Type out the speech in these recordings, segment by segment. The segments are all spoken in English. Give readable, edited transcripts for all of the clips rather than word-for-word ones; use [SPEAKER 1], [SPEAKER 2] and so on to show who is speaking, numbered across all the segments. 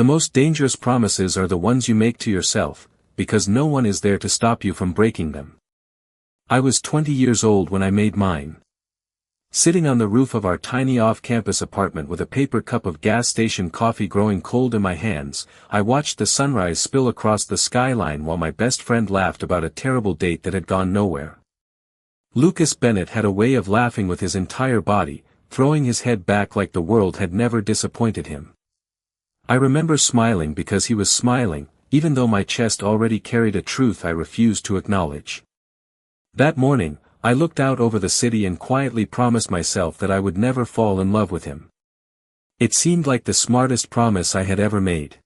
[SPEAKER 1] The most dangerous promises are the ones you make to yourself, because no one is there to stop you from breaking them. I was 20 years old when I made mine. Sitting on the roof of our tiny off-campus apartment with a paper cup of gas station coffee growing cold in my hands, I watched the sunrise spill across the skyline while my best friend laughed about a terrible date that had gone nowhere. Lucas Bennett had a way of laughing with his entire body, throwing his head back like the world had never disappointed him. I remember smiling because he was smiling, even though my chest already carried a truth I refused to acknowledge. That morning, I looked out over the city and quietly promised myself that I would never fall in love with him. It seemed like the smartest promise I had ever made.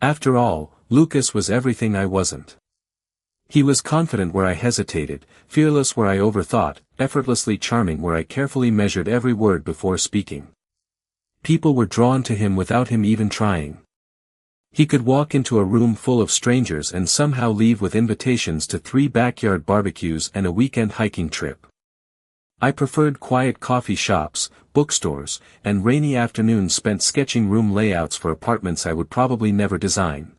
[SPEAKER 1] After all, Lucas was everything I wasn't. He was confident where I hesitated, fearless where I overthought, effortlessly charming where I carefully measured every word before speaking. People were drawn to him without him even trying. He could walk into a room full of strangers and somehow leave with invitations to 3 backyard barbecues and a weekend hiking trip. I preferred quiet coffee shops, bookstores, and rainy afternoons spent sketching room layouts for apartments I would probably never design.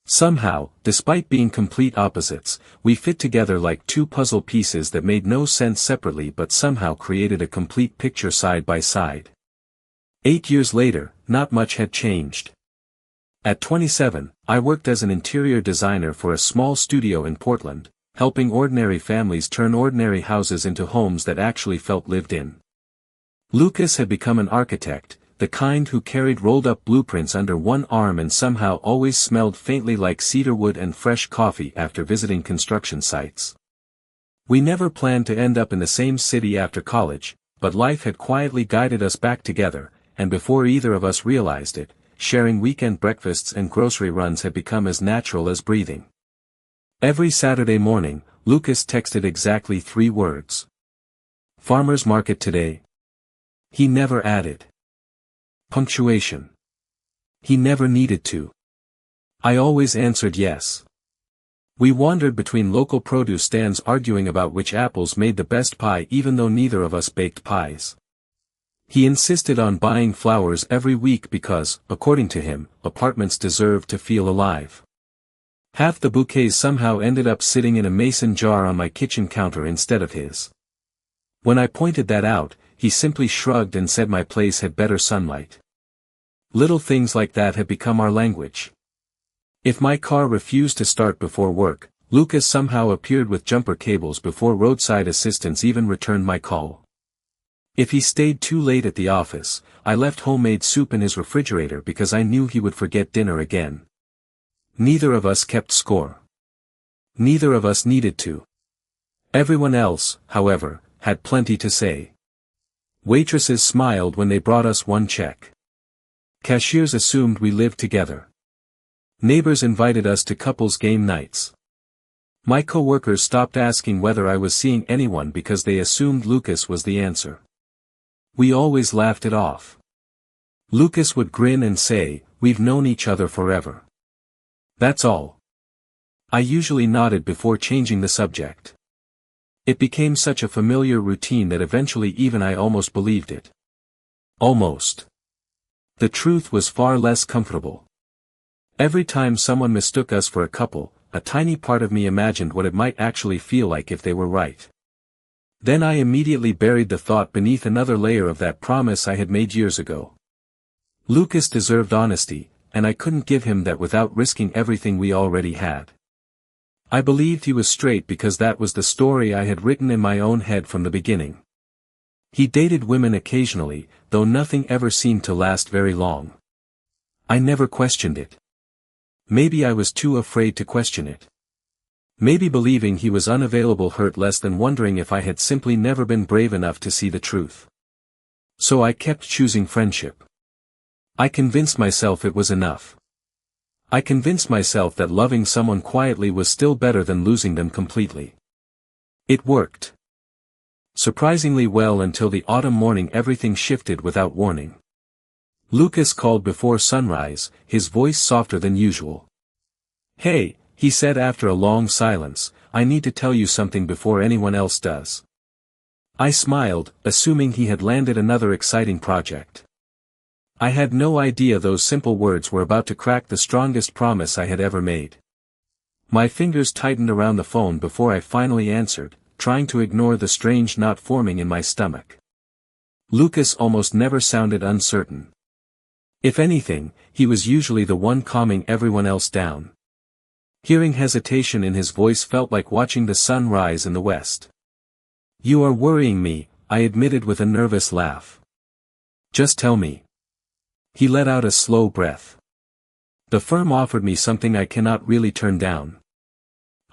[SPEAKER 1] Somehow, despite being complete opposites, we fit together like 2 puzzle pieces that made no sense separately but somehow created a complete picture side by side. 8 years later, not much had changed. At 27, I worked as an interior designer for a small studio in Portland, helping ordinary families turn ordinary houses into homes that actually felt lived in. Lucas had become an architect, the kind who carried rolled-up blueprints under one arm and somehow always smelled faintly like cedarwood and fresh coffee after visiting construction sites. We never planned to end up in the same city after college, but life had quietly guided us back together, and before either of us realized it, sharing weekend breakfasts and grocery runs had become as natural as breathing. Every Saturday morning, Lucas texted exactly 3 words. Farmer's market today. He never added punctuation. He never needed to. I always answered yes. We wandered between local produce stands arguing about which apples made the best pie even though neither of us baked pies. He insisted on buying flowers every week because, according to him, apartments deserved to feel alive. Half the bouquets somehow ended up sitting in a mason jar on my kitchen counter instead of his. When I pointed that out, he simply shrugged and said my place had better sunlight. Little things like that had become our language. If my car refused to start before work, Lucas somehow appeared with jumper cables before roadside assistance even returned my call. If he stayed too late at the office, I left homemade soup in his refrigerator because I knew he would forget dinner again. Neither of us kept score. Neither of us needed to. Everyone else, however, had plenty to say. Waitresses smiled when they brought us one check. Cashiers assumed we lived together. Neighbors invited us to couples game nights. My coworkers stopped asking whether I was seeing anyone because they assumed Lucas was the answer. We always laughed it off. Lucas would grin and say, "We've known each other forever." That's all. I usually nodded before changing the subject. It became such a familiar routine that eventually even I almost believed it. Almost. The truth was far less comfortable. Every time someone mistook us for a couple, a tiny part of me imagined what it might actually feel like if they were right. Then I immediately buried the thought beneath another layer of that promise I had made years ago. Lucas deserved honesty, and I couldn't give him that without risking everything we already had. I believed he was straight because that was the story I had written in my own head from the beginning. He dated women occasionally, though nothing ever seemed to last very long. I never questioned it. Maybe I was too afraid to question it. Maybe believing he was unavailable hurt less than wondering if I had simply never been brave enough to see the truth. So I kept choosing friendship. I convinced myself it was enough. I convinced myself that loving someone quietly was still better than losing them completely. It worked. Surprisingly well until the autumn morning everything shifted without warning. Lucas called before sunrise, his voice softer than usual. "Hey," he said after a long silence, "I need to tell you something before anyone else does." I smiled, assuming he had landed another exciting project. I had no idea those simple words were about to crack the strongest promise I had ever made. My fingers tightened around the phone before I finally answered, trying to ignore the strange knot forming in my stomach. Lucas almost never sounded uncertain. If anything, he was usually the one calming everyone else down. Hearing hesitation in his voice felt like watching the sun rise in the west. "You are worrying me," I admitted with a nervous laugh. "Just tell me." He let out a slow breath. "The firm offered me something I cannot really turn down."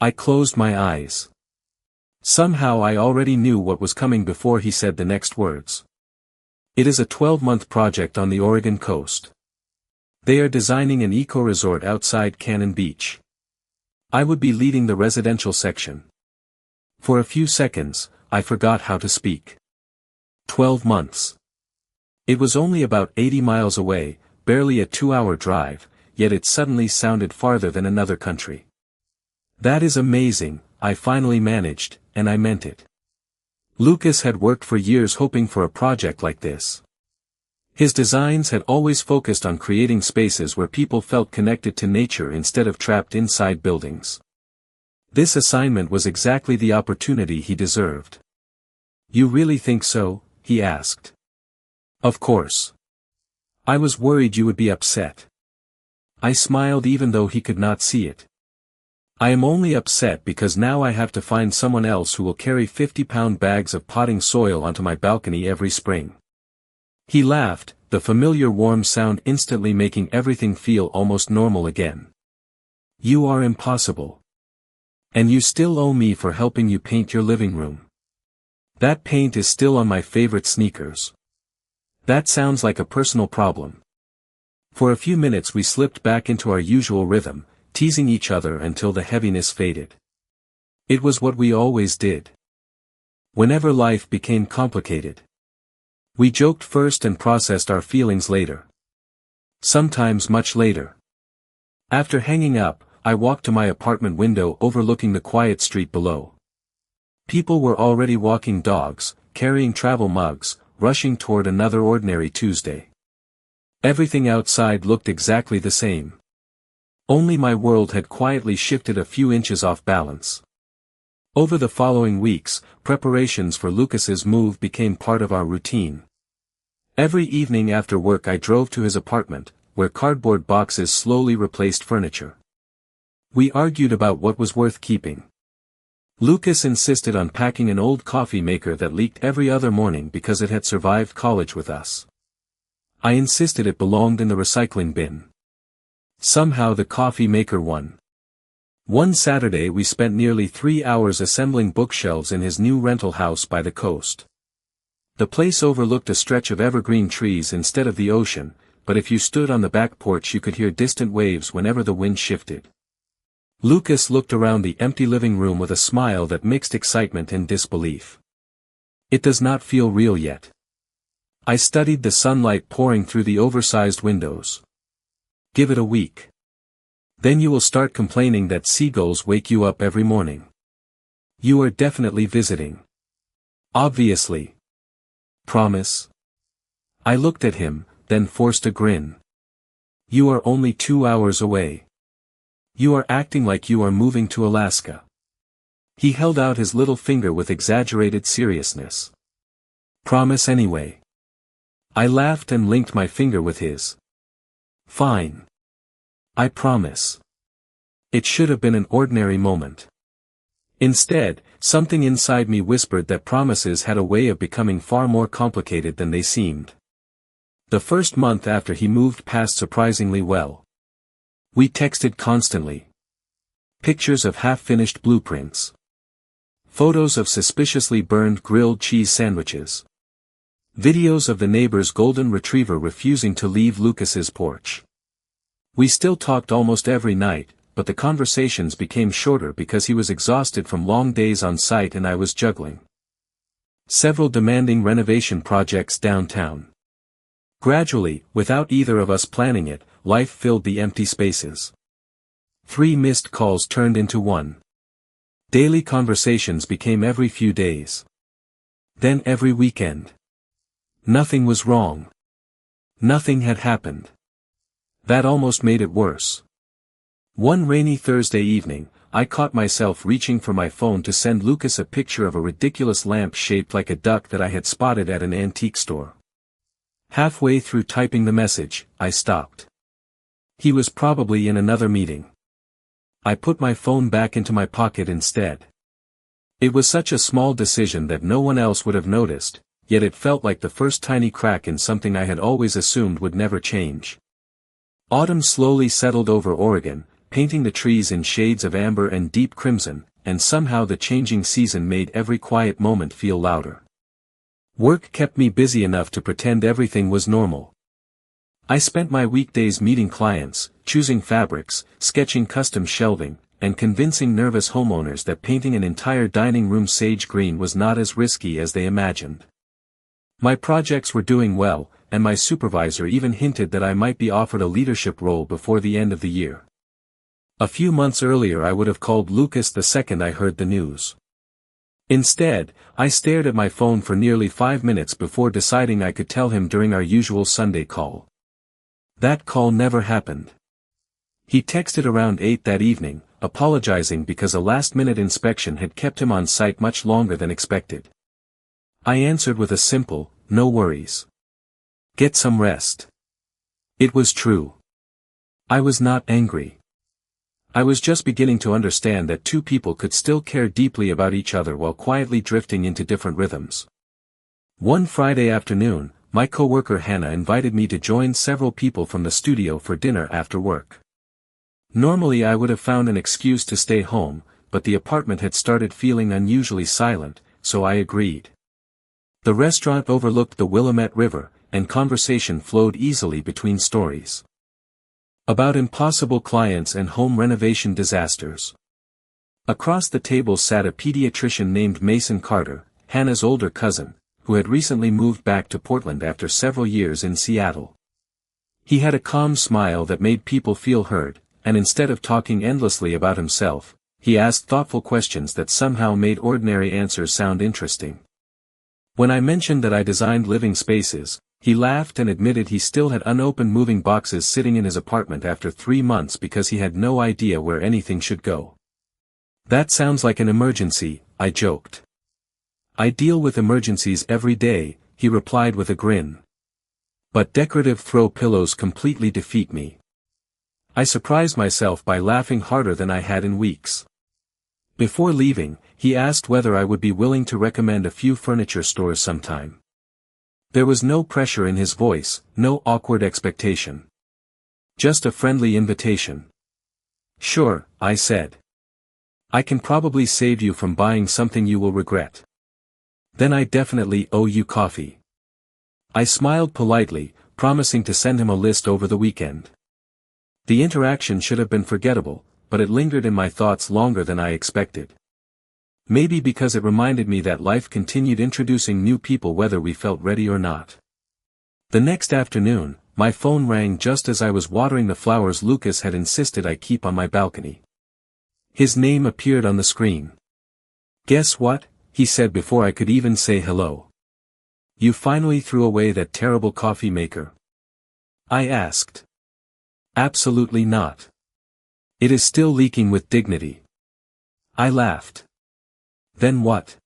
[SPEAKER 1] I closed my eyes. Somehow I already knew what was coming before he said the next words. "It is a 12-month project on the Oregon coast. They are designing an eco-resort outside Cannon Beach. I would be leading the residential section." For a few seconds, I forgot how to speak. 12 months. It was only about 80 miles away, barely a 2-hour drive, yet it suddenly sounded farther than another country. "That is amazing," I finally managed, and I meant it. Lucas had worked for years hoping for a project like this. His designs had always focused on creating spaces where people felt connected to nature instead of trapped inside buildings. This assignment was exactly the opportunity he deserved. "You really think so?" he asked. "Of course. I was worried you would be upset." I smiled even though he could not see it. "I am only upset because now I have to find someone else who will carry 50-pound bags of potting soil onto my balcony every spring." He laughed, the familiar warm sound instantly making everything feel almost normal again. "You are impossible. And you still owe me for helping you paint your living room. That paint is still on my favorite sneakers." "That sounds like a personal problem." For a few minutes we slipped back into our usual rhythm, teasing each other until the heaviness faded. It was what we always did. Whenever life became complicated. We joked first and processed our feelings later. Sometimes much later. After hanging up, I walked to my apartment window overlooking the quiet street below. People were already walking dogs, carrying travel mugs, rushing toward another ordinary Tuesday. Everything outside looked exactly the same. Only my world had quietly shifted a few inches off balance. Over the following weeks, preparations for Lucas's move became part of our routine. Every evening after work I drove to his apartment, where cardboard boxes slowly replaced furniture. We argued about what was worth keeping. Lucas insisted on packing an old coffee maker that leaked every other morning because it had survived college with us. I insisted it belonged in the recycling bin. Somehow the coffee maker won. One Saturday we spent nearly 3 hours assembling bookshelves in his new rental house by the coast. The place overlooked a stretch of evergreen trees instead of the ocean, but if you stood on the back porch you could hear distant waves whenever the wind shifted. Lucas looked around the empty living room with a smile that mixed excitement and disbelief. "It does not feel real yet." I studied the sunlight pouring through the oversized windows. "Give it a week. Then you will start complaining that seagulls wake you up every morning. You are definitely visiting." "Obviously." "Promise?" I looked at him, then forced a grin. "You are only 2 hours away. You are acting like you are moving to Alaska." He held out his little finger with exaggerated seriousness. "Promise anyway." I laughed and linked my finger with his. "Fine. I promise." It should have been an ordinary moment. Instead, something inside me whispered that promises had a way of becoming far more complicated than they seemed. The first month after he moved passed surprisingly well. We texted constantly. Pictures of half-finished blueprints. Photos of suspiciously burned grilled cheese sandwiches. Videos of the neighbor's golden retriever refusing to leave Lucas's porch. We still talked almost every night, but the conversations became shorter because he was exhausted from long days on site and I was juggling several demanding renovation projects downtown. Gradually, without either of us planning it, life filled the empty spaces. 3 missed calls turned into 1. Daily conversations became every few days. Then every weekend. Nothing was wrong. Nothing had happened. That almost made it worse. One rainy Thursday evening, I caught myself reaching for my phone to send Lucas a picture of a ridiculous lamp shaped like a duck that I had spotted at an antique store. Halfway through typing the message, I stopped. He was probably in another meeting. I put my phone back into my pocket instead. It was such a small decision that no one else would have noticed, yet it felt like the first tiny crack in something I had always assumed would never change. Autumn slowly settled over Oregon, painting the trees in shades of amber and deep crimson, and somehow the changing season made every quiet moment feel louder. Work kept me busy enough to pretend everything was normal. I spent my weekdays meeting clients, choosing fabrics, sketching custom shelving, and convincing nervous homeowners that painting an entire dining room sage green was not as risky as they imagined. My projects were doing well, and my supervisor even hinted that I might be offered a leadership role before the end of the year. A few months earlier I would have called Lucas the second I heard the news. Instead, I stared at my phone for nearly 5 minutes before deciding I could tell him during our usual Sunday call. That call never happened. He texted around 8 that evening, apologizing because a last-minute inspection had kept him on site much longer than expected. I answered with a simple, "No worries. Get some rest." It was true. I was not angry. I was just beginning to understand that two people could still care deeply about each other while quietly drifting into different rhythms. One Friday afternoon, my coworker Hannah invited me to join several people from the studio for dinner after work. Normally I would have found an excuse to stay home, but the apartment had started feeling unusually silent, so I agreed. The restaurant overlooked the Willamette River, and conversation flowed easily between stories about impossible clients and home renovation disasters. Across the table sat a pediatrician named Mason Carter, Hannah's older cousin, who had recently moved back to Portland after several years in Seattle. He had a calm smile that made people feel heard, and instead of talking endlessly about himself, he asked thoughtful questions that somehow made ordinary answers sound interesting. When I mentioned that I designed living spaces, he laughed and admitted he still had unopened moving boxes sitting in his apartment after 3 months because he had no idea where anything should go. "That sounds like an emergency," I joked. "I deal with emergencies every day," he replied with a grin. "But decorative throw pillows completely defeat me." I surprised myself by laughing harder than I had in weeks. Before leaving, he asked whether I would be willing to recommend a few furniture stores sometime. There was no pressure in his voice, no awkward expectation. Just a friendly invitation. "Sure," I said. "I can probably save you from buying something you will regret. Then I definitely owe you coffee." I smiled politely, promising to send him a list over the weekend. The interaction should have been forgettable, but it lingered in my thoughts longer than I expected. Maybe because it reminded me that life continued introducing new people whether we felt ready or not. The next afternoon, my phone rang just as I was watering the flowers Lucas had insisted I keep on my balcony. His name appeared on the screen. "Guess what?" he said before I could even say hello. "You finally threw away that terrible coffee maker?" I asked. "Absolutely not. It is still leaking with dignity." I laughed. "Then what?"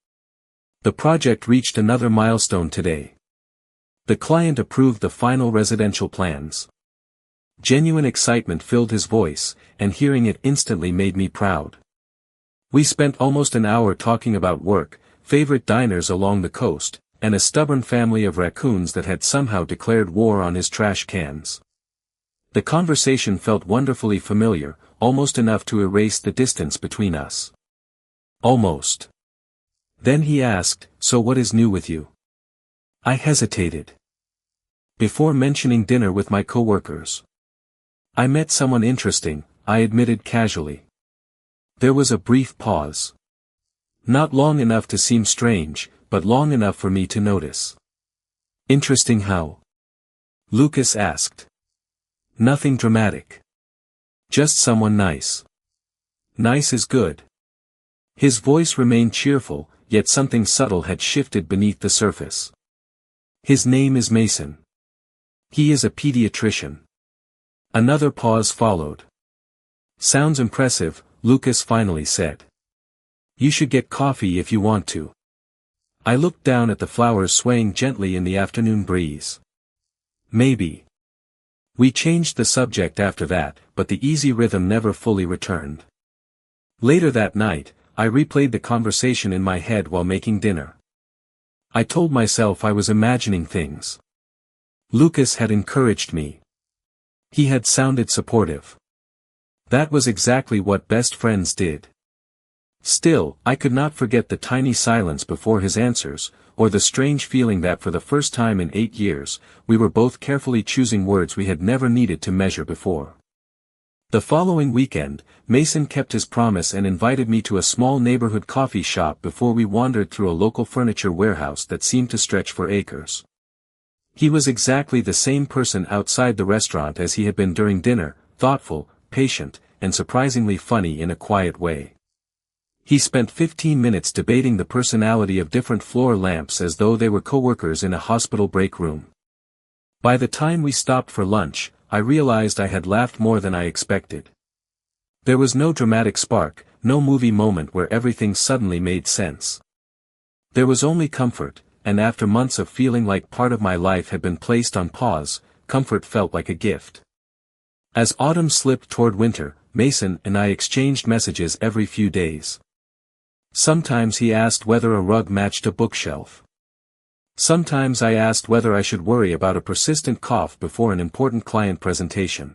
[SPEAKER 1] "The project reached another milestone today. The client approved the final residential plans." Genuine excitement filled his voice, and hearing it instantly made me proud. We spent almost an hour talking about work, favorite diners along the coast, and a stubborn family of raccoons that had somehow declared war on his trash cans. The conversation felt wonderfully familiar, almost enough to erase the distance between us. Almost. Then he asked, "So what is new with you?" I hesitated. Before mentioning dinner with my coworkers. "I met someone interesting," I admitted casually. There was a brief pause. Not long enough to seem strange, but long enough for me to notice. "Interesting how?" Lucas asked. "Nothing dramatic. Just someone nice." "Nice is good." His voice remained cheerful, yet something subtle had shifted beneath the surface. "His name is Mason." He is a pediatrician. Another pause followed. Sounds impressive, Lucas finally said. You should get coffee if you want to. I looked down at the flowers swaying gently in the afternoon breeze. Maybe. We changed the subject after that, but the easy rhythm never fully returned. Later that night, I replayed the conversation in my head while making dinner. I told myself I was imagining things. Lucas had encouraged me. He had sounded supportive. That was exactly what best friends did. Still, I could not forget the tiny silence before his answers, or the strange feeling that for the first time in 8 years, we were both carefully choosing words we had never needed to measure before. The following weekend, Mason kept his promise and invited me to a small neighborhood coffee shop before we wandered through a local furniture warehouse that seemed to stretch for acres. He was exactly the same person outside the restaurant as he had been during dinner, thoughtful, patient, and surprisingly funny in a quiet way. He spent 15 minutes debating the personality of different floor lamps as though they were co-workers in a hospital break room. By the time we stopped for lunch, I realized I had laughed more than I expected. There was no dramatic spark, no movie moment where everything suddenly made sense. There was only comfort, and after months of feeling like part of my life had been placed on pause, comfort felt like a gift. As autumn slipped toward winter, Mason and I exchanged messages every few days. Sometimes he asked whether a rug matched a bookshelf. Sometimes I asked whether I should worry about a persistent cough before an important client presentation.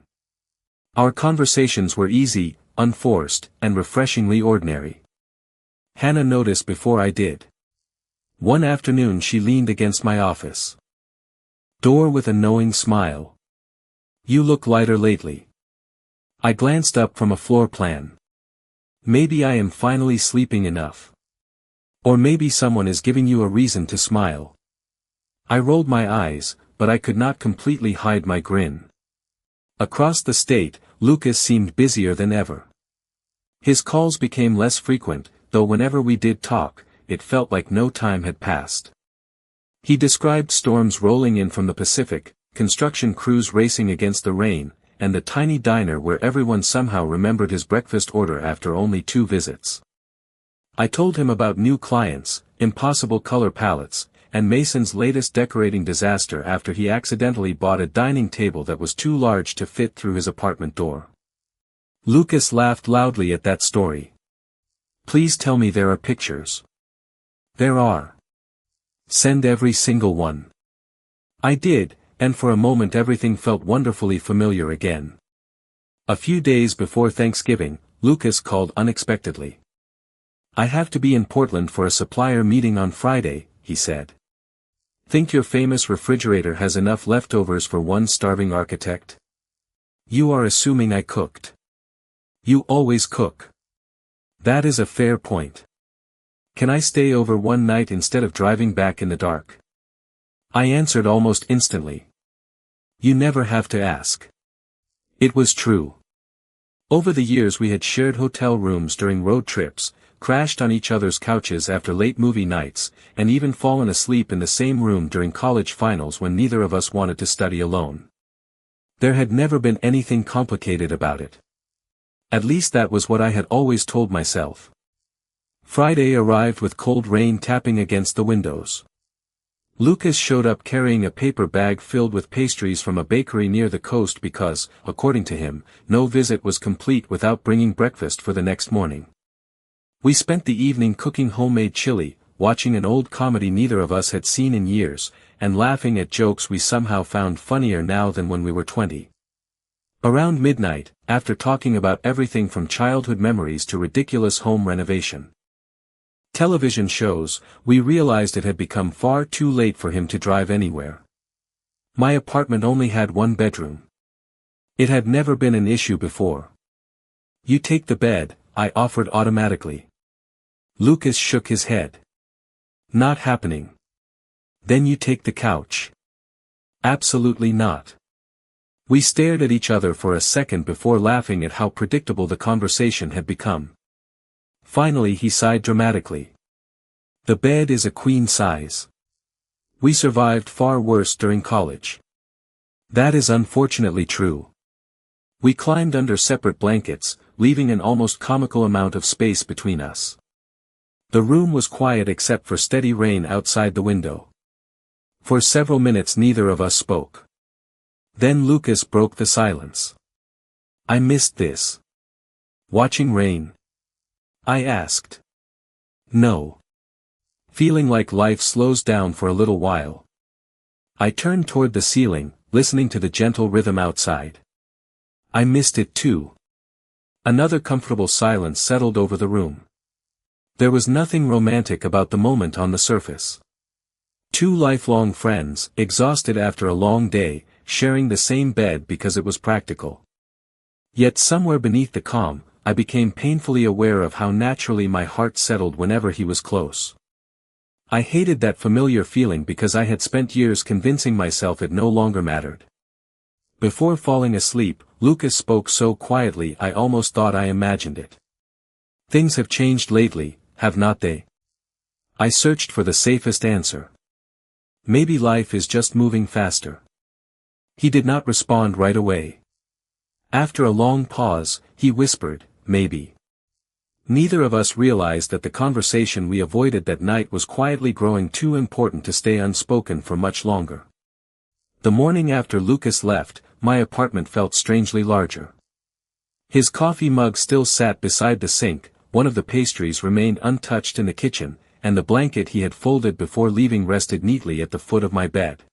[SPEAKER 1] Our conversations were easy, unforced, and refreshingly ordinary. Hannah noticed before I did. One afternoon she leaned against my office door with a knowing smile. You look lighter lately. I glanced up from a floor plan. Maybe I am finally sleeping enough. Or maybe someone is giving you a reason to smile. I rolled my eyes, but I could not completely hide my grin. Across the state, Lucas seemed busier than ever. His calls became less frequent, though whenever we did talk, it felt like no time had passed. He described storms rolling in from the Pacific, construction crews racing against the rain, and the tiny diner where everyone somehow remembered his breakfast order after only 2 visits. I told him about new clients, impossible color palettes, and Mason's latest decorating disaster after he accidentally bought a dining table that was too large to fit through his apartment door. Lucas laughed loudly at that story. Please tell me there are pictures. There are. Send every single one. I did, and for a moment everything felt wonderfully familiar again. A few days before Thanksgiving, Lucas called unexpectedly. I have to be in Portland for a supplier meeting on Friday, he said. Think your famous refrigerator has enough leftovers for one starving architect? You are assuming I cooked. You always cook. That is a fair point. Can I stay over one night instead of driving back in the dark? I answered almost instantly. You never have to ask. It was true. Over the years we had shared hotel rooms during road trips, crashed on each other's couches after late movie nights, and even fallen asleep in the same room during college finals when neither of us wanted to study alone. There had never been anything complicated about it. At least that was what I had always told myself. Friday arrived with cold rain tapping against the windows. Lucas showed up carrying a paper bag filled with pastries from a bakery near the coast because, according to him, no visit was complete without bringing breakfast for the next morning. We spent the evening cooking homemade chili, watching an old comedy neither of us had seen in years, and laughing at jokes we somehow found funnier now than when we were 20. Around midnight, after talking about everything from childhood memories to ridiculous home renovation television shows, we realized it had become far too late for him to drive anywhere. My apartment only had 1 bedroom. It had never been an issue before. You take the bed, I offered automatically. Lucas shook his head. Not happening. Then you take the couch. Absolutely not. We stared at each other for a second before laughing at how predictable the conversation had become. Finally he sighed dramatically. The bed is a queen size. We survived far worse during college. That is unfortunately true. We climbed under separate blankets, leaving an almost comical amount of space between us. The room was quiet except for steady rain outside the window. For several minutes neither of us spoke. Then Lucas broke the silence. I missed this. Watching rain? I asked. No. Feeling like life slows down for a little while. I turned toward the ceiling, listening to the gentle rhythm outside. I missed it too. Another comfortable silence settled over the room. There was nothing romantic about the moment on the surface. Two lifelong friends, exhausted after a long day, sharing the same bed because it was practical. Yet somewhere beneath the calm, I became painfully aware of how naturally my heart settled whenever he was close. I hated that familiar feeling because I had spent years convincing myself it no longer mattered. Before falling asleep, Lucas spoke so quietly I almost thought I imagined it. Things have changed lately, have not they? I searched for the safest answer. Maybe life is just moving faster. He did not respond right away. After a long pause, he whispered, maybe. Neither of us realized that the conversation we avoided that night was quietly growing too important to stay unspoken for much longer. The morning after Lucas left, my apartment felt strangely larger. His coffee mug still sat beside the sink, one of the pastries remained untouched in the kitchen, and the blanket he had folded before leaving rested neatly at the foot of my bed.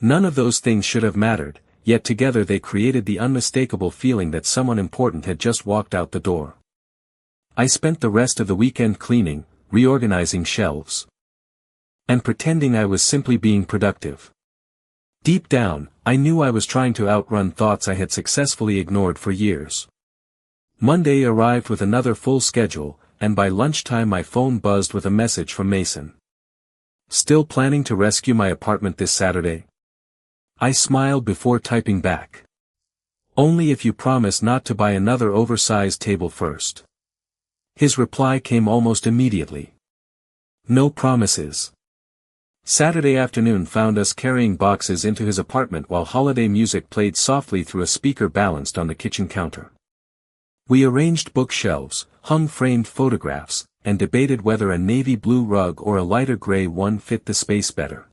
[SPEAKER 1] None of those things should have mattered, yet together they created the unmistakable feeling that someone important had just walked out the door. I spent the rest of the weekend cleaning, reorganizing shelves, and pretending I was simply being productive. Deep down, I knew I was trying to outrun thoughts I had successfully ignored for years. Monday arrived with another full schedule, and by lunchtime my phone buzzed with a message from Mason. Still planning to rescue my apartment this Saturday? I smiled before typing back. Only if you promise not to buy another oversized table first. His reply came almost immediately. No promises. Saturday afternoon found us carrying boxes into his apartment while holiday music played softly through a speaker balanced on the kitchen counter. We arranged bookshelves, hung framed photographs, and debated whether a navy blue rug or a lighter gray one fit the space better.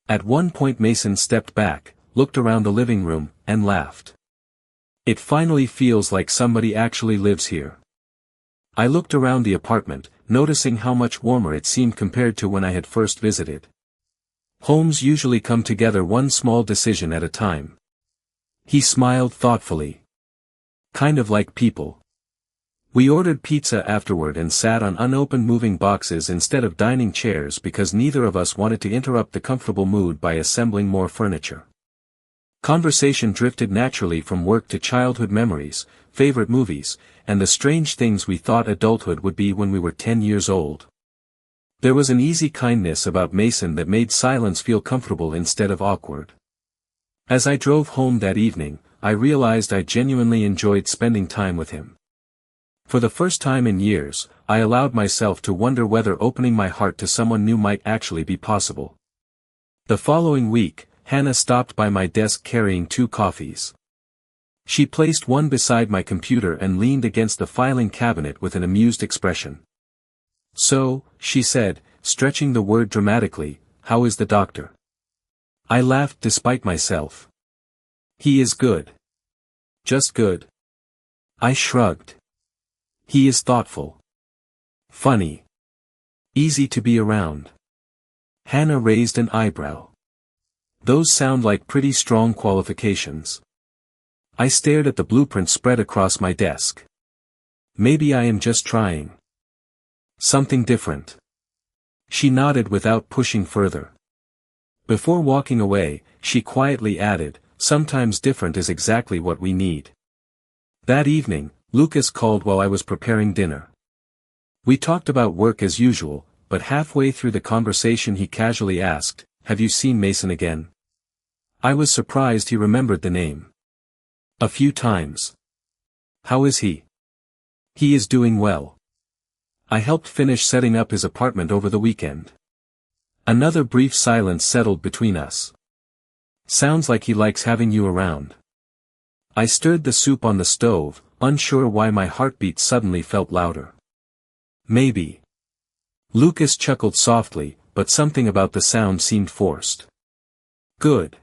[SPEAKER 1] At one point Mason stepped back, looked around the living room, and laughed. It finally feels like somebody actually lives here. I looked around the apartment, noticing how much warmer it seemed compared to when I had first visited. Homes usually come together one small decision at a time. He smiled thoughtfully. Kind of like people. We ordered pizza afterward and sat on unopened moving boxes instead of dining chairs because neither of us wanted to interrupt the comfortable mood by assembling more furniture. Conversation drifted naturally from work to childhood memories, favorite movies, and the strange things we thought adulthood would be when we were 10 years old. There was an easy kindness about Mason that made silence feel comfortable instead of awkward. As I drove home that evening, I realized I genuinely enjoyed spending time with him. For the first time in years, I allowed myself to wonder whether opening my heart to someone new might actually be possible. The following week, Hannah stopped by my desk carrying 2 coffees. She placed one beside my computer and leaned against the filing cabinet with an amused expression. So, she said, stretching the word dramatically, how is the doctor? I laughed despite myself. He is good. Just good. I shrugged. He is thoughtful. Funny. Easy to be around. Hannah raised an eyebrow. Those sound like pretty strong qualifications. I stared at the blueprint spread across my desk. Maybe I am just trying something different. She nodded without pushing further. Before walking away, she quietly added, sometimes different is exactly what we need. That evening, Lucas called while I was preparing dinner. We talked about work as usual, but halfway through the conversation he casually asked, have you seen Mason again? I was surprised he remembered the name. A few times. How is he? He is doing well. I helped finish setting up his apartment over the weekend. Another brief silence settled between us. Sounds like he likes having you around. I stirred the soup on the stove, unsure why my heartbeat suddenly felt louder. Maybe. Lucas chuckled softly, but something about the sound seemed forced. Good.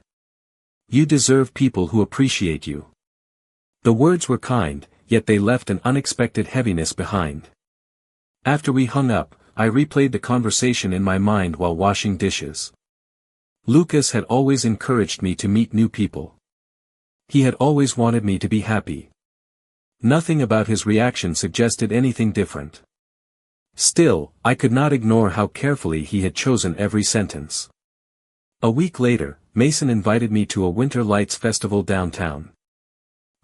[SPEAKER 1] You deserve people who appreciate you. The words were kind, yet they left an unexpected heaviness behind. After we hung up, I replayed the conversation in my mind while washing dishes. Lucas had always encouraged me to meet new people. He had always wanted me to be happy. Nothing about his reaction suggested anything different. Still, I could not ignore how carefully he had chosen every sentence. A week later, Mason invited me to a winter lights festival downtown.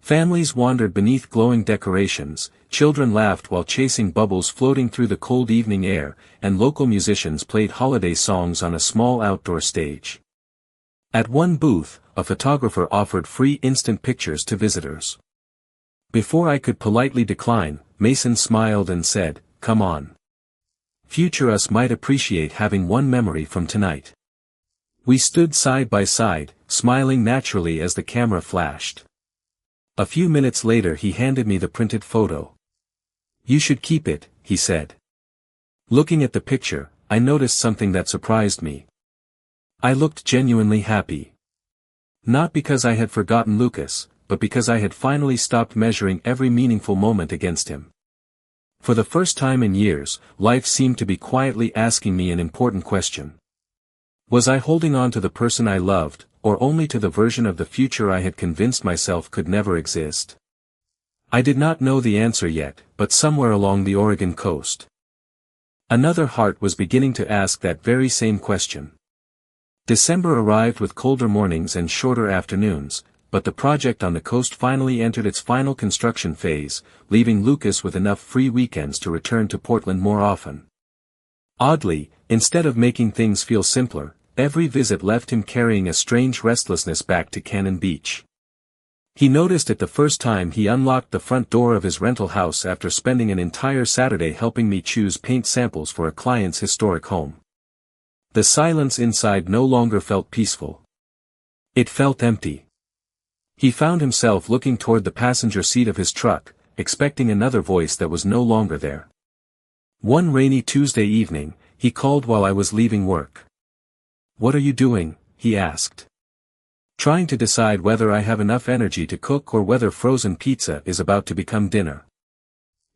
[SPEAKER 1] Families wandered beneath glowing decorations, children laughed while chasing bubbles floating through the cold evening air, and local musicians played holiday songs on a small outdoor stage. At one booth, a photographer offered free instant pictures to visitors. Before I could politely decline, Mason smiled and said, "Come on. Future us might appreciate having one memory from tonight." We stood side by side, smiling naturally as the camera flashed. A few minutes later he handed me the printed photo. "You should keep it," he said. Looking at the picture, I noticed something that surprised me. I looked genuinely happy. Not because I had forgotten Lucas, but because I had finally stopped measuring every meaningful moment against him. For the first time in years, life seemed to be quietly asking me an important question. Was I holding on to the person I loved, or only to the version of the future I had convinced myself could never exist? I did not know the answer yet, but somewhere along the Oregon coast, another heart was beginning to ask that very same question. December arrived with colder mornings and shorter afternoons, but the project on the coast finally entered its final construction phase, leaving Lucas with enough free weekends to return to Portland more often. Oddly, instead of making things feel simpler, every visit left him carrying a strange restlessness back to Cannon Beach. He noticed it the first time he unlocked the front door of his rental house after spending an entire Saturday helping me choose paint samples for a client's historic home. The silence inside no longer felt peaceful. It felt empty. He found himself looking toward the passenger seat of his truck, expecting another voice that was no longer there. One rainy Tuesday evening, he called while I was leaving work. "What are you doing?" he asked. "Trying to decide whether I have enough energy to cook or whether frozen pizza is about to become dinner."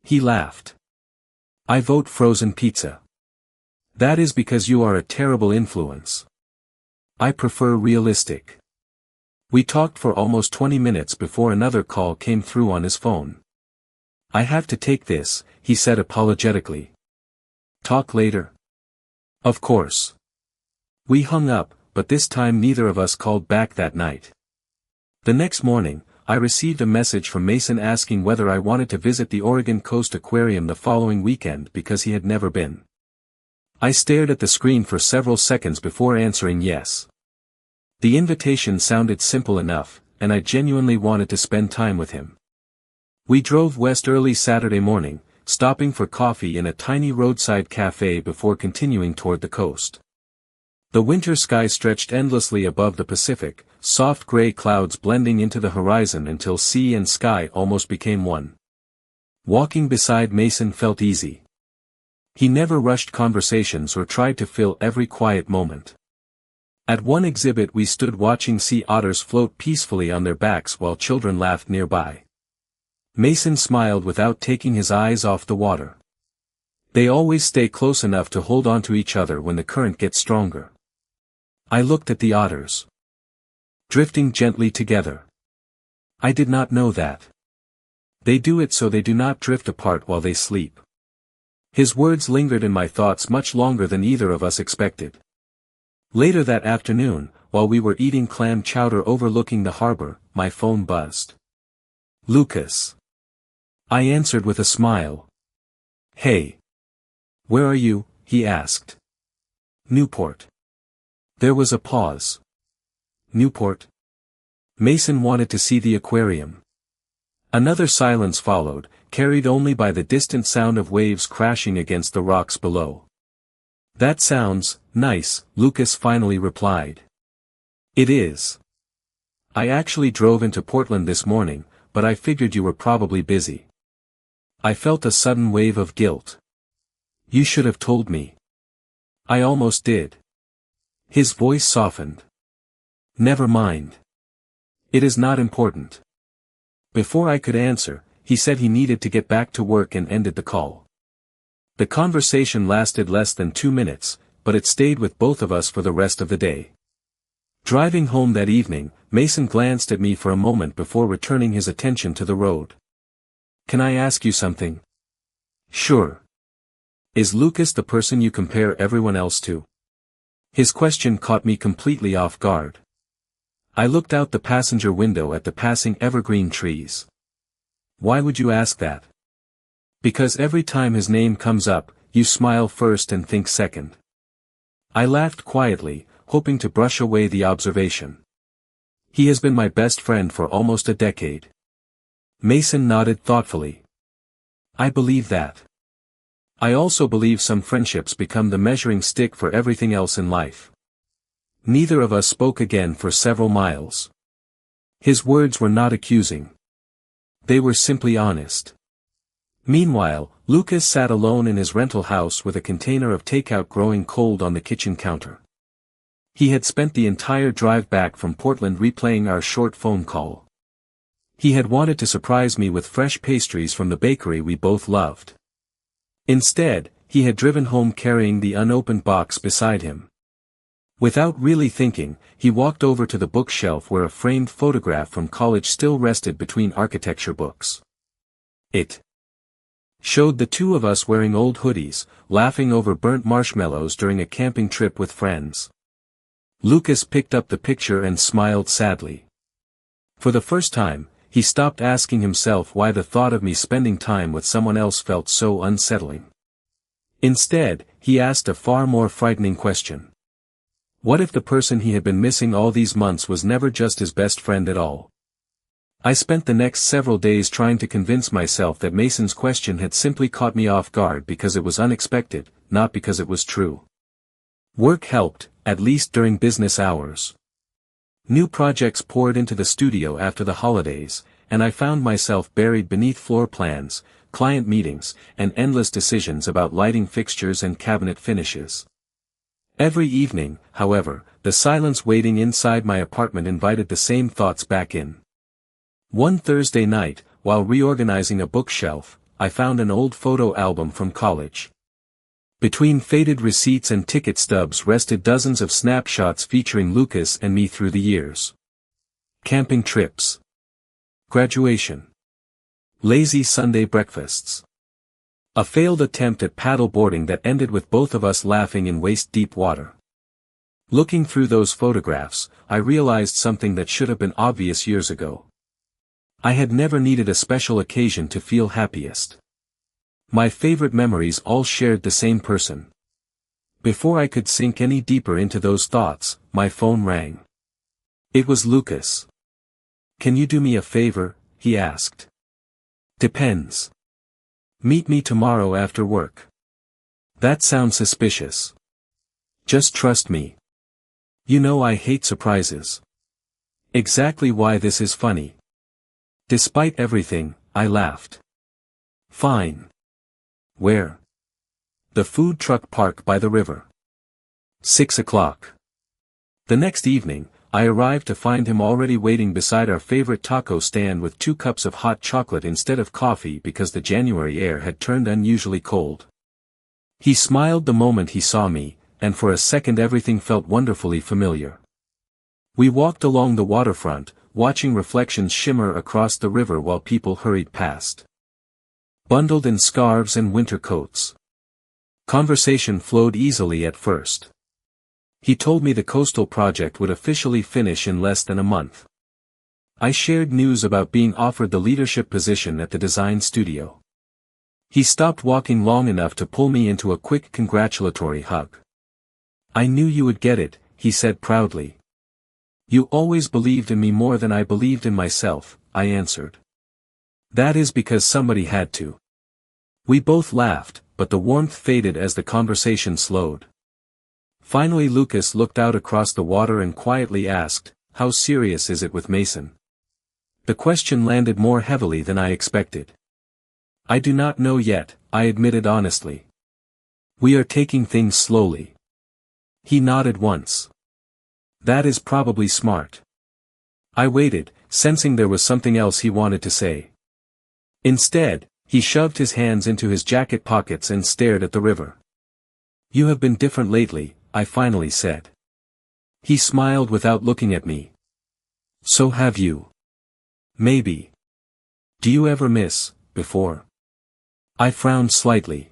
[SPEAKER 1] He laughed. "I vote frozen pizza. That is because you are a terrible influence. I prefer realistic." We talked for almost 20 minutes before another call came through on his phone. "I have to take this," he said apologetically. "Talk later." Of course. We hung up, but this time neither of us called back that night. The next morning, I received a message from Mason asking whether I wanted to visit the Oregon Coast Aquarium the following weekend because he had never been. I stared at the screen for several seconds before answering yes. The invitation sounded simple enough, and I genuinely wanted to spend time with him. We drove west early Saturday morning, stopping for coffee in a tiny roadside cafe before continuing toward the coast. The winter sky stretched endlessly above the Pacific, soft gray clouds blending into the horizon until sea and sky almost became one. Walking beside Mason felt easy. He never rushed conversations or tried to fill every quiet moment. At one exhibit we stood watching sea otters float peacefully on their backs while children laughed nearby. Mason smiled without taking his eyes off the water. They always stay close enough to hold on to each other when the current gets stronger. I looked at the otters. Drifting gently together. I did not know that. They do it so they do not drift apart while they sleep. His words lingered in my thoughts much longer than either of us expected. Later that afternoon, while we were eating clam chowder overlooking the harbor, my phone buzzed. "Lucas." I answered with a smile. "Hey. Where are you?" he asked. "Newport." There was a pause. "Newport?" Mason wanted to see the aquarium. Another silence followed, carried only by the distant sound of waves crashing against the rocks below. "That sounds nice," Lucas finally replied. "It is. I actually drove into Portland this morning, but I figured you were probably busy. I felt a sudden wave of guilt. You should have told me. I almost did. His voice softened. Never mind. It is not important. Before I could answer, he said he needed to get back to work and ended the call. The conversation lasted less than 2 minutes, but it stayed with both of us for the rest of the day. Driving home that evening, Mason glanced at me for a moment before returning his attention to the road. Can I ask you something? Sure. Is Lucas the person you compare everyone else to? His question caught me completely off guard. I looked out the passenger window at the passing evergreen trees. Why would you ask that? Because every time his name comes up, you smile first and think second. I laughed quietly, hoping to brush away the observation. He has been my best friend for almost a decade. Mason nodded thoughtfully. I believe that. I also believe some friendships become the measuring stick for everything else in life. Neither of us spoke again for several miles. His words were not accusing. They were simply honest. Meanwhile, Lucas sat alone in his rental house with a container of takeout growing cold on the kitchen counter. He had spent the entire drive back from Portland replaying our short phone call. He had wanted to surprise me with fresh pastries from the bakery we both loved. Instead, he had driven home carrying the unopened box beside him. Without really thinking, he walked over to the bookshelf where a framed photograph from college still rested between architecture books. It showed the two of us wearing old hoodies, laughing over burnt marshmallows during a camping trip with friends. Lucas picked up the picture and smiled sadly. For the first time, he stopped asking himself why the thought of me spending time with someone else felt so unsettling. Instead, he asked a far more frightening question. What if the person he had been missing all these months was never just his best friend at all? I spent the next several days trying to convince myself that Mason's question had simply caught me off guard because it was unexpected, not because it was true. Work helped, at least during business hours. New projects poured into the studio after the holidays, and I found myself buried beneath floor plans, client meetings, and endless decisions about lighting fixtures and cabinet finishes. Every evening, however, the silence waiting inside my apartment invited the same thoughts back in. One Thursday night, while reorganizing a bookshelf, I found an old photo album from college. Between faded receipts and ticket stubs rested dozens of snapshots featuring Lucas and me through the years. Camping trips. Graduation. Lazy Sunday breakfasts. A failed attempt at paddleboarding that ended with both of us laughing in waist-deep water. Looking through those photographs, I realized something that should have been obvious years ago. I had never needed a special occasion to feel happiest. My favorite memories all shared the same person. Before I could sink any deeper into those thoughts, my phone rang. It was Lucas. Can you do me a favor? He asked. Depends. Meet me tomorrow after work. That sounds suspicious. Just trust me. You know I hate surprises. Exactly why this is funny. Despite everything, I laughed. Fine. Where? The food truck park by the river. 6 o'clock. The next evening, I arrived to find him already waiting beside our favorite taco stand with 2 cups of hot chocolate instead of coffee because the January air had turned unusually cold. He smiled the moment he saw me, and for a second everything felt wonderfully familiar. We walked along the waterfront, watching reflections shimmer across the river while people hurried past. Bundled in scarves and winter coats. Conversation flowed easily at first. He told me the coastal project would officially finish in less than a month. I shared news about being offered the leadership position at the design studio. He stopped walking long enough to pull me into a quick congratulatory hug. I knew you would get it, he said proudly. You always believed in me more than I believed in myself, I answered. That is because somebody had to. We both laughed, but the warmth faded as the conversation slowed. Finally Lucas looked out across the water and quietly asked, how serious is it with Mason? The question landed more heavily than I expected. I do not know yet, I admitted honestly. We are taking things slowly. He nodded once. That is probably smart. I waited, sensing there was something else he wanted to say. Instead, he shoved his hands into his jacket pockets and stared at the river. You have been different lately, I finally said. He smiled without looking at me. So have you. Maybe. Do you ever miss, before? I frowned slightly.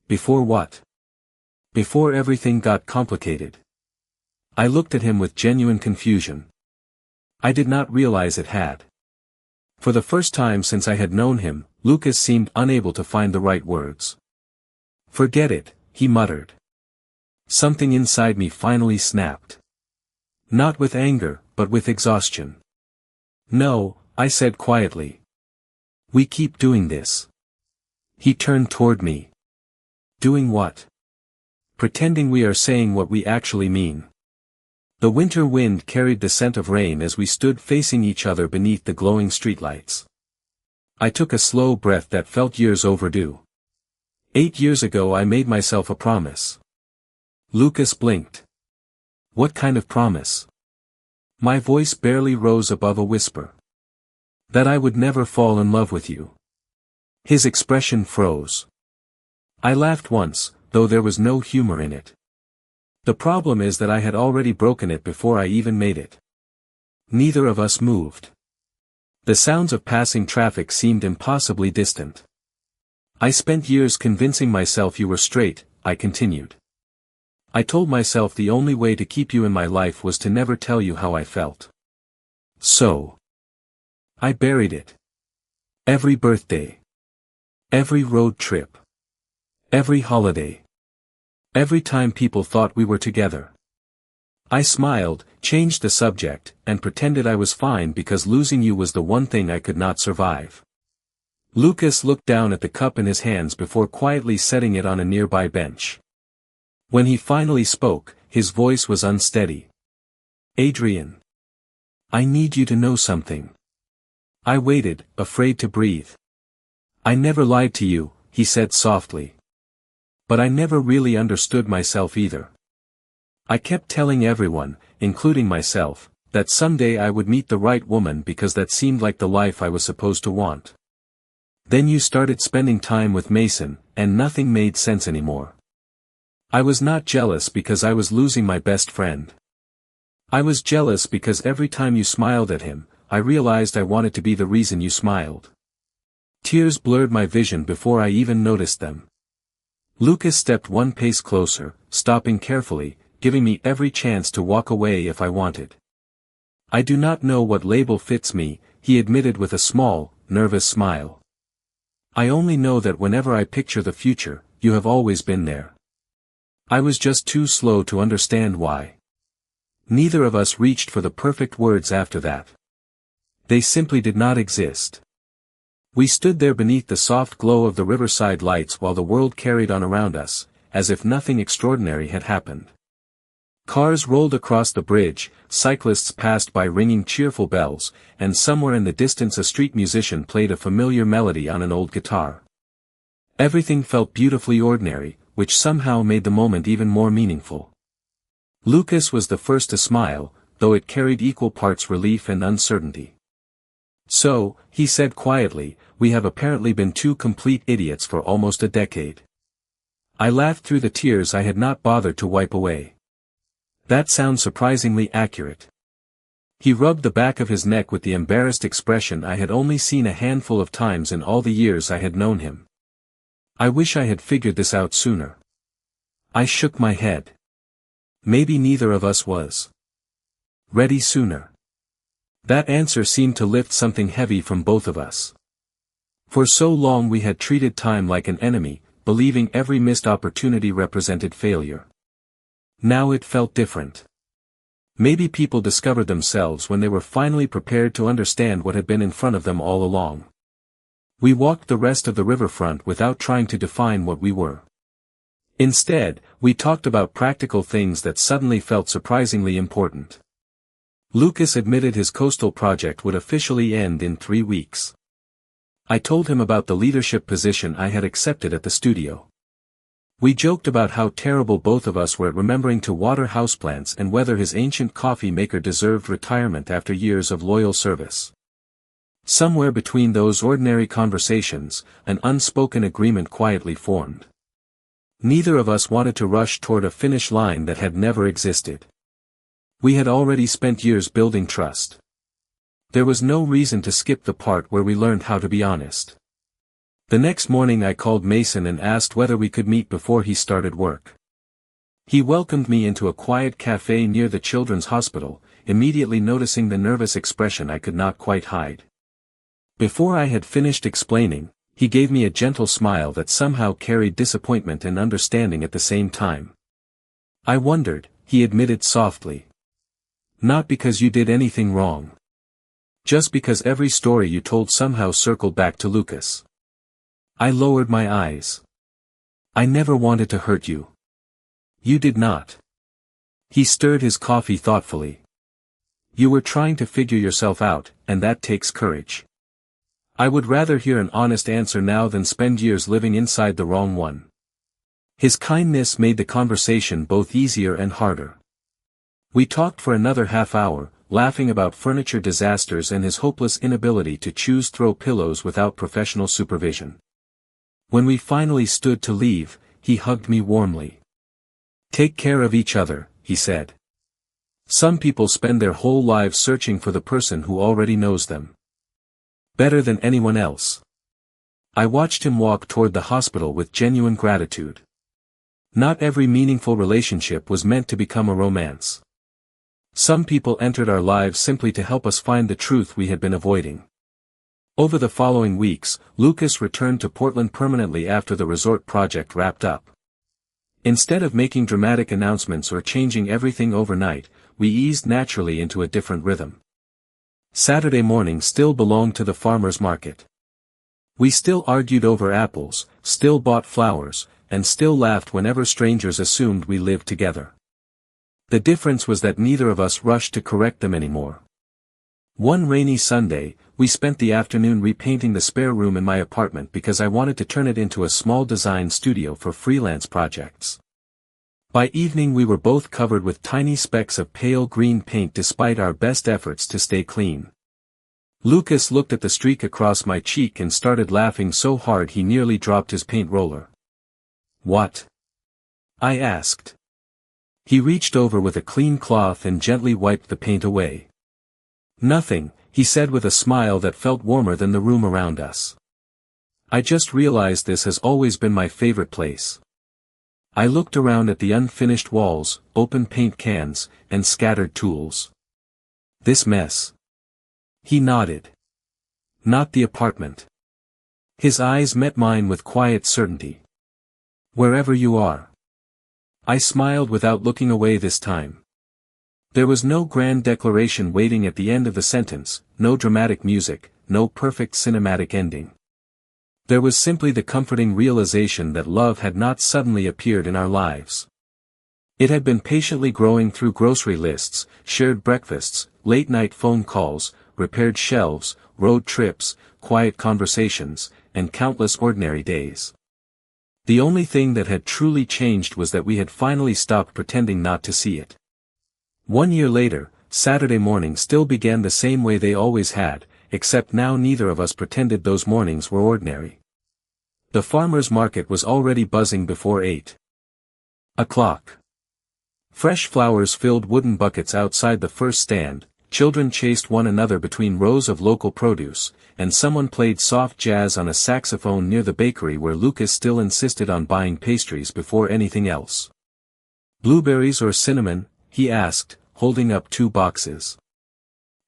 [SPEAKER 1] Before what? Before everything got complicated. I looked at him with genuine confusion. I did not realize it had. For the first time since I had known him, Lucas seemed unable to find the right words. Forget it, he muttered. Something inside me finally snapped. Not with anger, but with exhaustion. No, I said quietly. We keep doing this. He turned toward me. Doing what? Pretending we are saying what we actually mean. The winter wind carried the scent of rain as we stood facing each other beneath the glowing streetlights. I took a slow breath that felt years overdue. 8 years ago I made myself a promise. Lucas blinked. What kind of promise? My voice barely rose above a whisper. That I would never fall in love with you. His expression froze. I laughed once, though there was no humor in it. The problem is that I had already broken it before I even made it. Neither of us moved. The sounds of passing traffic seemed impossibly distant. I spent years convincing myself you were straight, I continued. I told myself the only way to keep you in my life was to never tell you how I felt. So. I buried it. Every birthday. Every road trip. Every holiday. Every time people thought we were together. I smiled, changed the subject, and pretended I was fine because losing you was the one thing I could not survive. Lucas looked down at the cup in his hands before quietly setting it on a nearby bench. When he finally spoke, his voice was unsteady. Adrian. I need you to know something. I waited, afraid to breathe. I never lied to you, he said softly. But I never really understood myself either. I kept telling everyone, including myself, that someday I would meet the right woman because that seemed like the life I was supposed to want. Then you started spending time with Mason, and nothing made sense anymore. I was not jealous because I was losing my best friend. I was jealous because every time you smiled at him, I realized I wanted to be the reason you smiled. Tears blurred my vision before I even noticed them. Lucas stepped one pace closer, stopping carefully, giving me every chance to walk away if I wanted. I do not know what label fits me, he admitted with a small, nervous smile. I only know that whenever I picture the future, you have always been there. I was just too slow to understand why. Neither of us reached for the perfect words after that. They simply did not exist. We stood there beneath the soft glow of the riverside lights while the world carried on around us, as if nothing extraordinary had happened. Cars rolled across the bridge, cyclists passed by ringing cheerful bells, and somewhere in the distance a street musician played a familiar melody on an old guitar. Everything felt beautifully ordinary, which somehow made the moment even more meaningful. Lucas was the first to smile, though it carried equal parts relief and uncertainty. So, he said quietly, we have apparently been two complete idiots for almost a decade. I laughed through the tears I had not bothered to wipe away. That sounds surprisingly accurate. He rubbed the back of his neck with the embarrassed expression I had only seen a handful of times in all the years I had known him. I wish I had figured this out sooner. I shook my head. Maybe neither of us was ready sooner. That answer seemed to lift something heavy from both of us. For so long we had treated time like an enemy, believing every missed opportunity represented failure. Now it felt different. Maybe people discovered themselves when they were finally prepared to understand what had been in front of them all along. We walked the rest of the riverfront without trying to define what we were. Instead, we talked about practical things that suddenly felt surprisingly important. Lucas admitted his coastal project would officially end in 3 weeks. I told him about the leadership position I had accepted at the studio. We joked about how terrible both of us were at remembering to water houseplants and whether his ancient coffee maker deserved retirement after years of loyal service. Somewhere between those ordinary conversations, an unspoken agreement quietly formed. Neither of us wanted to rush toward a finish line that had never existed. We had already spent years building trust. There was no reason to skip the part where we learned how to be honest. The next morning I called Mason and asked whether we could meet before he started work. He welcomed me into a quiet cafe near the children's hospital, immediately noticing the nervous expression I could not quite hide. Before I had finished explaining, he gave me a gentle smile that somehow carried disappointment and understanding at the same time. I wondered, he admitted softly. Not because you did anything wrong. Just because every story you told somehow circled back to Lucas. I lowered my eyes. I never wanted to hurt you. You did not. He stirred his coffee thoughtfully. You were trying to figure yourself out, and that takes courage. I would rather hear an honest answer now than spend years living inside the wrong one. His kindness made the conversation both easier and harder. We talked for another half hour, laughing about furniture disasters and his hopeless inability to choose throw pillows without professional supervision. When we finally stood to leave, he hugged me warmly. Take care of each other, he said. Some people spend their whole lives searching for the person who already knows them better than anyone else. I watched him walk toward the hospital with genuine gratitude. Not every meaningful relationship was meant to become a romance. Some people entered our lives simply to help us find the truth we had been avoiding. Over the following weeks, Lucas returned to Portland permanently after the resort project wrapped up. Instead of making dramatic announcements or changing everything overnight, we eased naturally into a different rhythm. Saturday morning still belonged to the farmer's market. We still argued over apples, still bought flowers, and still laughed whenever strangers assumed we lived together. The difference was that neither of us rushed to correct them anymore. One rainy Sunday, we spent the afternoon repainting the spare room in my apartment because I wanted to turn it into a small design studio for freelance projects. By evening we were both covered with tiny specks of pale green paint despite our best efforts to stay clean. Lucas looked at the streak across my cheek and started laughing so hard he nearly dropped his paint roller. What? I asked. He reached over with a clean cloth and gently wiped the paint away. Nothing, he said with a smile that felt warmer than the room around us. I just realized this has always been my favorite place. I looked around at the unfinished walls, open paint cans, and scattered tools. This mess. He nodded. Not the apartment. His eyes met mine with quiet certainty. Wherever you are. I smiled without looking away this time. There was no grand declaration waiting at the end of the sentence, no dramatic music, no perfect cinematic ending. There was simply the comforting realization that love had not suddenly appeared in our lives. It had been patiently growing through grocery lists, shared breakfasts, late-night phone calls, repaired shelves, road trips, quiet conversations, and countless ordinary days. The only thing that had truly changed was that we had finally stopped pretending not to see it. 1 year later, Saturday mornings still began the same way they always had, except now neither of us pretended those mornings were ordinary. The farmer's market was already buzzing before 8 o'clock. Fresh flowers filled wooden buckets outside the first stand, children chased one another between rows of local produce, and someone played soft jazz on a saxophone near the bakery where Lucas still insisted on buying pastries before anything else. Blueberries or cinnamon? He asked, holding up 2 boxes.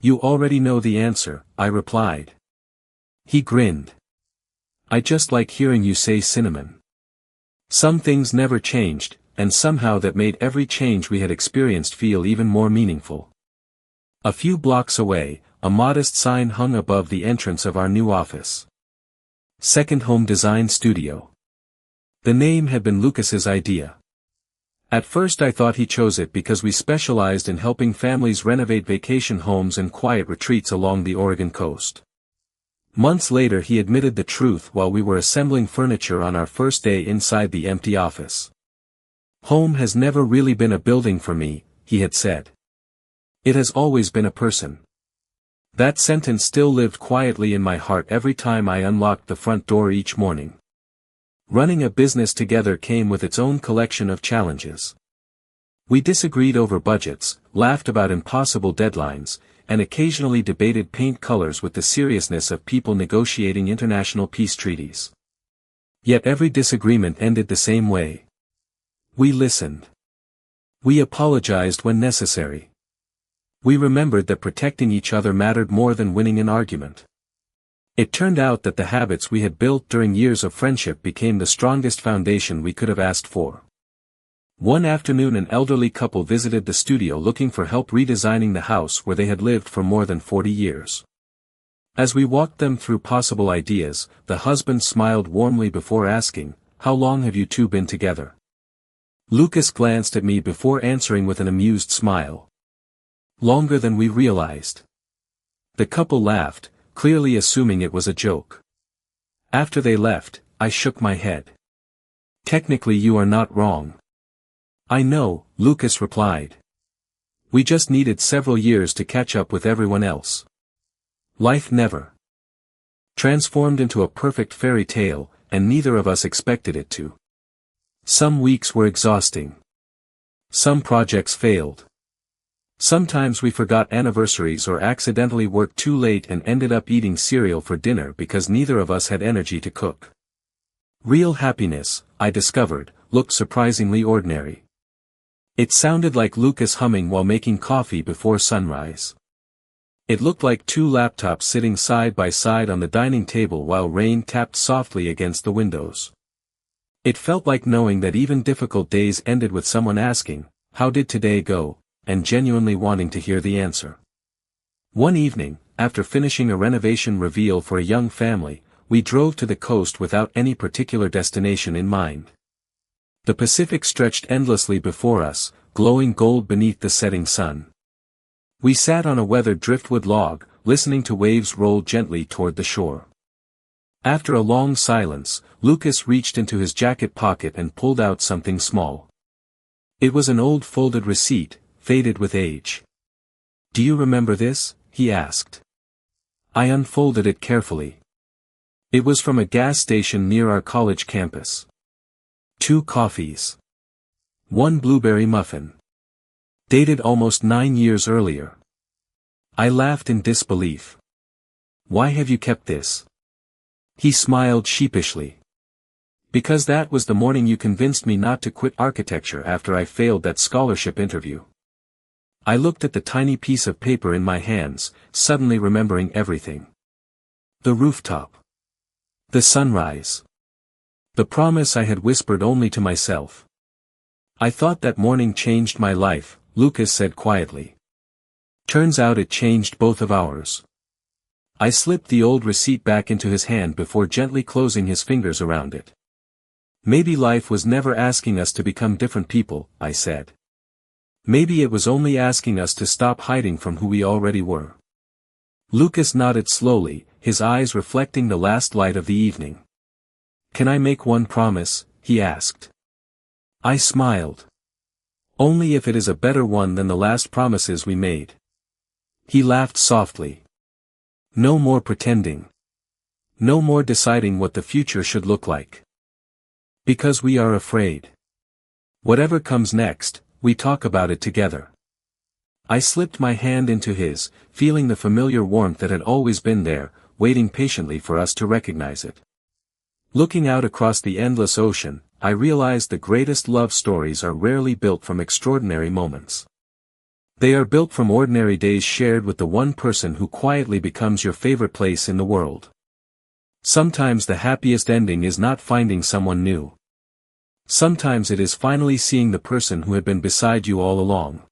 [SPEAKER 1] You already know the answer, I replied. He grinned. I just like hearing you say cinnamon. Some things never changed, and somehow that made every change we had experienced feel even more meaningful. A few blocks away, a modest sign hung above the entrance of our new office. Second Home Design Studio. The name had been Lucas's idea. At first I thought he chose it because we specialized in helping families renovate vacation homes and quiet retreats along the Oregon coast. Months later he admitted the truth while we were assembling furniture on our first day inside the empty office. "Home has never really been a building for me," he had said. "It has always been a person." That sentence still lived quietly in my heart every time I unlocked the front door each morning. Running a business together came with its own collection of challenges. We disagreed over budgets, laughed about impossible deadlines, and occasionally debated paint colors with the seriousness of people negotiating international peace treaties. Yet every disagreement ended the same way. We listened. We apologized when necessary. We remembered that protecting each other mattered more than winning an argument. It turned out that the habits we had built during years of friendship became the strongest foundation we could have asked for. One afternoon an elderly couple visited the studio looking for help redesigning the house where they had lived for more than 40 years. As we walked them through possible ideas, the husband smiled warmly before asking, "How long have you two been together?" Lucas glanced at me before answering with an amused smile. "Longer than we realized." The couple laughed, clearly assuming it was a joke. After they left, I shook my head. "Technically you are not wrong." "I know," Lucas replied. "We just needed several years to catch up with everyone else." Life never transformed into a perfect fairy tale, and neither of us expected it to. Some weeks were exhausting. Some projects failed. Sometimes we forgot anniversaries or accidentally worked too late and ended up eating cereal for dinner because neither of us had energy to cook. Real happiness, I discovered, looked surprisingly ordinary. It sounded like Lucas humming while making coffee before sunrise. It looked like two laptops sitting side by side on the dining table while rain tapped softly against the windows. It felt like knowing that even difficult days ended with someone asking, "How did today go?" and genuinely wanting to hear the answer. One evening, after finishing a renovation reveal for a young family, we drove to the coast without any particular destination in mind. The Pacific stretched endlessly before us, glowing gold beneath the setting sun. We sat on a weathered driftwood log, listening to waves roll gently toward the shore. After a long silence, Lucas reached into his jacket pocket and pulled out something small. It was an old folded receipt, faded with age. "Do you remember this?" he asked. I unfolded it carefully. It was from a gas station near our college campus. 2 coffees. 1 blueberry muffin. Dated almost 9 years earlier. I laughed in disbelief. "Why have you kept this?" He smiled sheepishly. "Because that was the morning you convinced me not to quit architecture after I failed that scholarship interview." I looked at the tiny piece of paper in my hands, suddenly remembering everything. The rooftop. The sunrise. The promise I had whispered only to myself. "I thought that morning changed my life," Lucas said quietly. "Turns out it changed both of ours." I slipped the old receipt back into his hand before gently closing his fingers around it. "Maybe life was never asking us to become different people," I said. "Maybe it was only asking us to stop hiding from who we already were." Lucas nodded slowly, his eyes reflecting the last light of the evening. "Can I make one promise?" he asked. I smiled. "Only if it is a better one than the last promises we made." He laughed softly. "No more pretending. No more deciding what the future should look like. Because we are afraid. Whatever comes next, we talk about it together." I slipped my hand into his, feeling the familiar warmth that had always been there, waiting patiently for us to recognize it. Looking out across the endless ocean, I realized the greatest love stories are rarely built from extraordinary moments. They are built from ordinary days shared with the one person who quietly becomes your favorite place in the world. Sometimes the happiest ending is not finding someone new. Sometimes it is finally seeing the person who had been beside you all along.